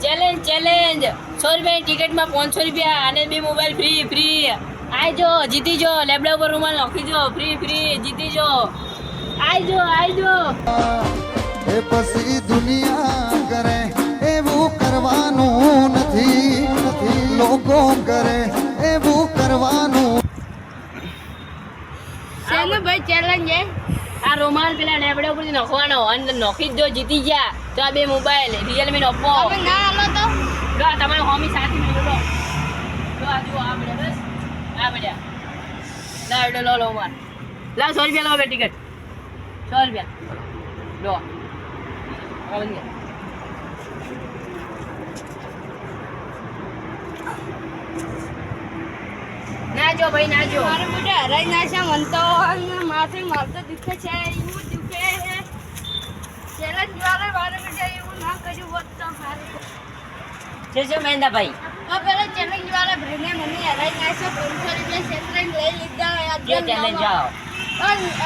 Challenge 100 રૂપિયાની ટિકિટમાં 500 રૂપિયા અને 2 મોબાઈલ ફ્રી આઈજો જીતી જો લેબડા ઉપર રૂમાલ નાખીજો ફ્રી જીતી જો આઈજો એ પછી દુનિયા કરે એવું કરવાનું નથી લોકો કરે એવું કરવાનું. શેનો ભાઈ ચેલેન્જ છે? આ રૂમાલ પેલા લેબડા ઉપરથી નાખવાનો અને નાખી જ જો જીતી ગયા તો આ 2 મોબાઈલ રિયલમી નો ઓપ્પો તમે ના હાલો તો જો તમારે હોમી સાથે મેળો લો જો આ જુઓ આ મળ્યા બસ આ મળ્યા લા એડો લો માર લા 100 રૂપિયા લો બે ટિકિટ 100 રૂપિયા લો આવજો ના જો ભાઈ ના જો મારે બેટા હરાઈ નાખ્યા મન તો માથે મારતો દુખે છે એવું દુખે છે ચેલેન્જ વાળા મારે બેટા એવું ના કર્યું હોત તો સારું છે મહેન્દ્રભાઈ આ પેલા ચેલેન્જ વાળા ભાઈને મને હરાઈ નાખ્યો 500 રૂપિયા સેન્ટ્રેલ લઈ લીધા જે ચેલેન્જ આવો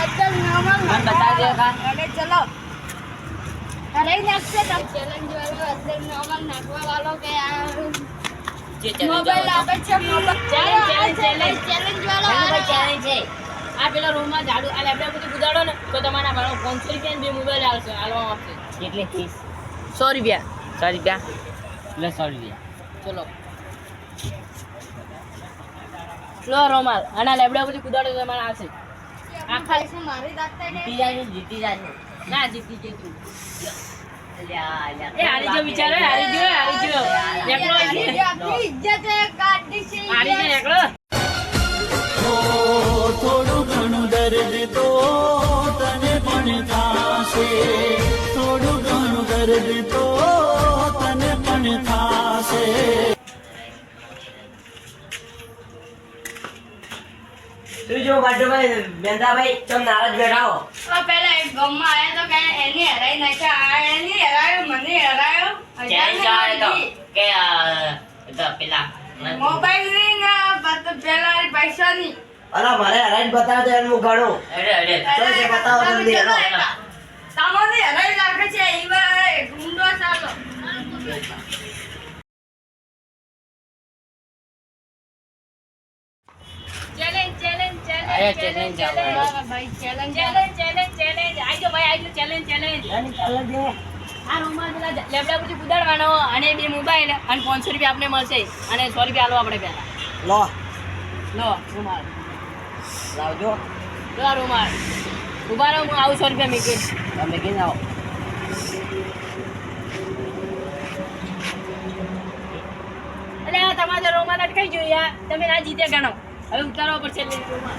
અદ્દલ નામા મને બતા દે કા અરે ચલો હરાઈ નાખશે તો ચેલેન્જ વાળો અદ્દલ નામા નાખવા વાળો કે આ જે ચેલેન્જ મોબાઈલ આપે છે મોબાઈલ ચેલેન્જ વાળો ચેલેન્જ છે આ પેલા રૂમમાં ઝાડુ આ લેબડા પછી ગુદાડો ને તો તમારા ભાડો 500 રૂપિયા બે મોબાઈલ આવશે આલવા આવશે કેટલે 30 100 રૂપિયા 100 રૂપિયા લે 100 રૂપિયા ચલો લો રોમાલ આના લેબડા પછી ગુદાડો તો તમારા આવશે આખા છે મારી દાખતા ને જીતી જાય ના જીતી કે તું એ હારી જો વિચારો હારી જો એકલો આપણી ઇજ્જત કાઢી છે હારી જો એકલો થોડું ઘણું દર્દ તો તને પણ થાશે થોડું ઘણું દર્દ તો તને પણ થાશે. તું જો બાટુભાઈ બેંદાભાઈ તમ નારાજ બેઠા હો. પેલા એક ગામમાં આયા તો કે એની હરાઈ નાખ્યા એની હરાયો મને હરાયો ચેલેન્જ આવે તો કે તો પેલા મોબાઈલ ની ના પેલા પૈસા ની અલા મારે હરાજ બતાવ તો એનું ઘણું અરે તો જે બતાવો જલ્દી હેલો તમને હરાઈ નાખે છે ઈવા ગુંડો ચાલો ચેલેન્જ ભાઈ ચેલેન્જ આજો ભાઈ ચેલેન્જ આ રૂમમાં પેલા લેબડા પછી કુદાડવાનો અને 2 મોબાઈલ અને 500 રૂપિયા આપને મળશે અને 100 રૂપિયા આલો આપણે પહેલા લો રૂમાલ લાવજો લો રૂમાલ ઉભા રહો હું આવું 100 રૂપિયા મૂકીશ તમે કે જાઓ. એટલે આ તમારો રૂમાલ અટકાઈ ગયો યાર તમે ના જીત્યા ગણો હવે ઉતારવા પડશે રૂમાલ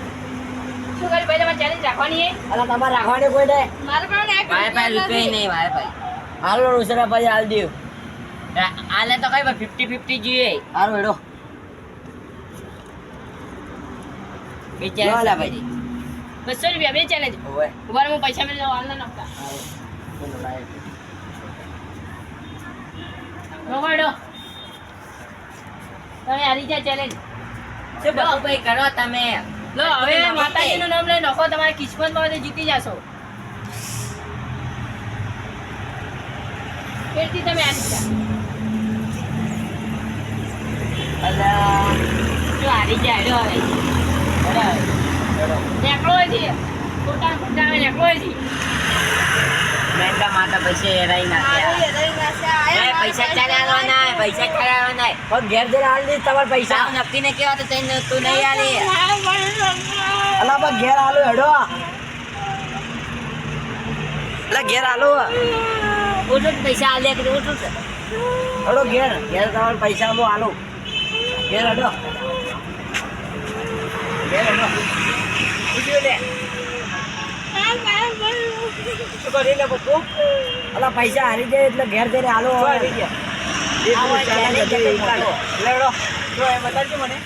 શું કરી ભાઈ તમારે ચેલેન્જ રાખવાની છે અલા તમારે રાખવાની કોઈ નહીં મારે પણ એક વાઈફાઈ રૂપિયા નહીં વાઈફાઈ હાલો રૂસરા પછી હાલ દેવ આલે તો કઈ 50-50 જોઈએ હારો હેડો બે લો લા ચેલેન્જ ભાઈ 200 રૂપિયા બે ચેલેન્જ ઓવે ઉભા રહો હું પૈસા મેળવી હાલ ના નાખતા રોવાડો તમે હારી ગયા ચેલેન્જ શું ભાઈ કરો તમે લો હવે માતાજીનું નામ લઈ નાખો તમારા કિસ્મતમાં હોય તો જીતી જશો ફેરથી તમે હારી ગયા અલા જો હારી ગયા હેડો હવે નેકળો હોય છે ખોટા આવે નેકળો હોય છે મેંડા માતા પૈસા હેરાઈ નાખ્યા પૈસા ચાલે આવવાના પૈસા ચાલે આવવાના પણ ઘેર જઈને હાલ દે તમારા પૈસા નક્કી ને કેવા તો તને તું નહીં આલી અલા બા ઘેર આલો હેડો અલા ઘેર આલો ઓટો પૈસા આલે કે ઓટો હેડો ઘેર તમારા પૈસા હું આલો ઘેર હેડો ઉઠ્યો લે શું કરી લે બકુ અલા પૈસા હારી જાય એટલે ઘેર જઈને આલો હારી ગયા લેડો જો એ બતાવજો મને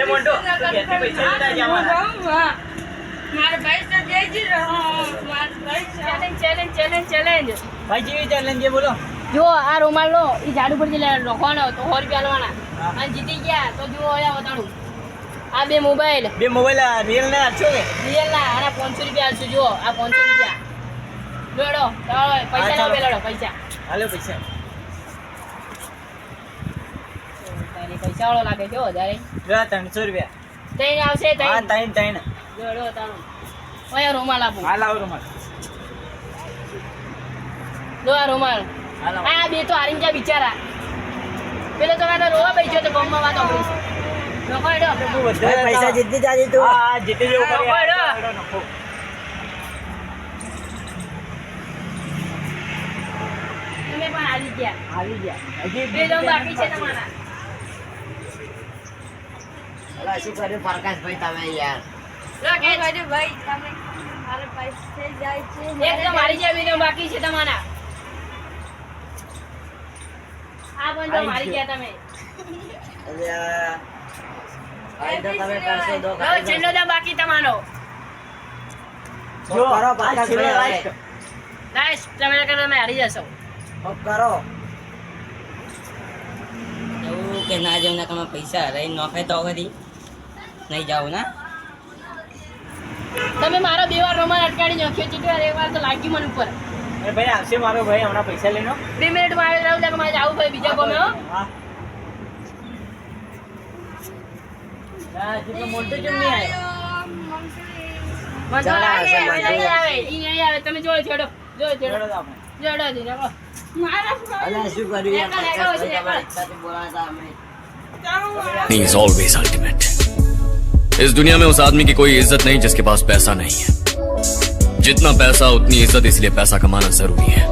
એ મોટો ઘેરથી પૈસા લેતા જવાના મારે પૈસા દેજી રહો મારે પૈસા ચેલેન્જ ભાઈ જેવી ચેલેન્જ છે બોલો જો આ રૂમાલ લો એ ઝાડુ પર લખવાનો તો 100 રૂપિયા આલવાના અને જીતી ગયા તો જુઓ અહીંયા બતાડું આ 2 મોબાઈલ બે મોબાઈલ રિયલ ને આછો કે રિયલ ના આના 500 રૂપિયા આલશું જુઓ આ 500 રૂપિયા લેડો ચાલો પૈસા લાવો પેલા પૈસા હાલો પૈસા તારી પૈસા વાળો લાગે છે વધારે જો આ 300 રૂપિયા તઈ આવશે હા તઈ ત્રણ લેડો તારો ઓય રૂમાલ આપું હા લાવો રૂમાલ લો આ રૂમાલ હા લાવો આ બે તો હારીને ગયા બિચારા પેલો તો કાંતો રોવા બેઠો તો ગામમાં વાત સાંભળી છે લોકો હેડો ભાઈ પૈસા જીતી જાજી તું હા જીતી જેવું કરી હેડો. હેડો નફો તમે પણ હારી ગયા આવી ગયા હજી બે દમ બાકી છે તમારા અલા શું કર્યું પ્રકાશભાઈ તમે યાર લો કે શું કર્યું ભાઈ તમે મારે પૈસે જાય છે એકદમ હારી ગયા બે દમ બાકી છે તમારા આ બંધો હારી ગયા તમે અલ્યા આઈ તો તમે કરશો દો લો છેલ્લો દમ બાકી તમારો જો કરો પ્રકાશભાઈ લાસ્ટ તમે હારી જશો કરો એવું કે ના જાવ ને તમે પૈસા રહી નોખે તો કરી નહીં જાવ ને તમે મારો બે વાર રોમાન અટકાડી નાખ્યો ચીટવાર એક વાર તો લાગી મને ઉપર અરે ભાઈ આવશે મારો ભાઈ હમણાં પૈસા લઈને 2 મિનિટમાં આવી રહ્યું છે કે મારે જવું ભાઈ બીજા ગમે હો હા જીતો મોટો કેમ નહીં આવ્યો મને તો ચાલો, લાગે ચાલો, હવે નહીં આવે ઈ નહીં આવે તમે જોડે છેડો જોડે છેડો હેડો તો આપણે. જોડો દી રાખો અલ્યા શું કર્યું યાર એકલ, એકલ છે, એકલ. પ્રકાશભાઈ તમારી સાથે બોલાતા અમે He is always ultimate. इस दुनिया में उस आदमी की कोई इज्जत नहीं जिसके पास पैसा नहीं है. जितना पैसा उतनी इज्जत, इसलिए पैसा कमाना जरूरी है.